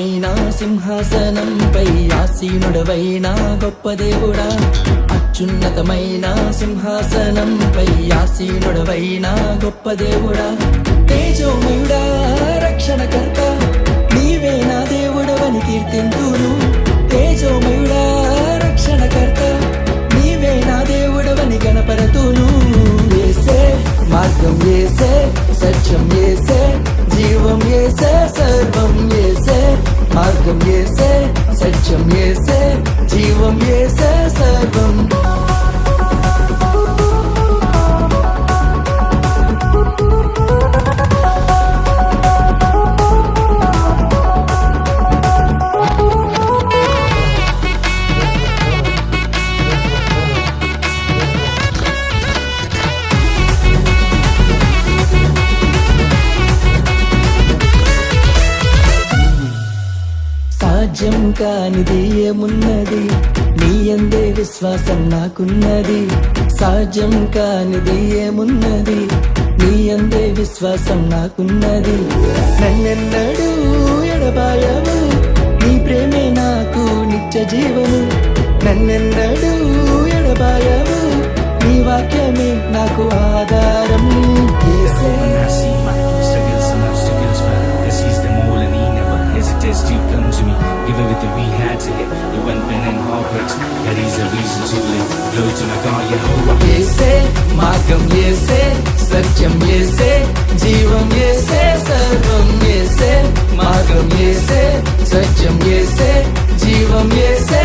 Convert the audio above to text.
అత్యున్నతమైన సింహాసనంపై ఆసీనుడవైన గొప్ప దేవుడా, అత్యున్నతమైన సింహాసనంపై ఆసీనుడవైన గొప్ప దేవుడా, తేజోమయుడా రక్షణకర్త నీవే నా దేవుడవని కీర్తింతును. తేజోమయుడా రక్షణకర్త నీవే నా దేవుడవని గణపరతును. యేసే మార్గం, యేసే సత్యం, యేసే జీవం, యేసే సర్వం, యేసే మార్గం, యేసే సత్యం, యేసే జీవం, యేసే సర్వం. సాధ్యం కానిది ఏమున్నది, నీ యందే విశ్వాసం నాకున్నది. సాధ్యం కానిది ఏమున్నది, నీ యందే విశ్వాసం నాకున్నది. నన్నెన్నడూ ఎడబాయవు, నీ ప్రేమే నాకు నిత్య జీవము. నన్నెన్నడూ ఎడబాయవు, నీ వాక్యమే నాకు ఆధారం. యేసే You come to me, give everything we had to get. You went been in heartbreaks, that is a reason to live. Glory to my God, Yehovah. యేసే మార్గం, యేసే సత్యం, యేసే జీవం, యేసే సర్వం, యేసే మార్గం, యేసే సత్యం, యేసే జీవం, యేసే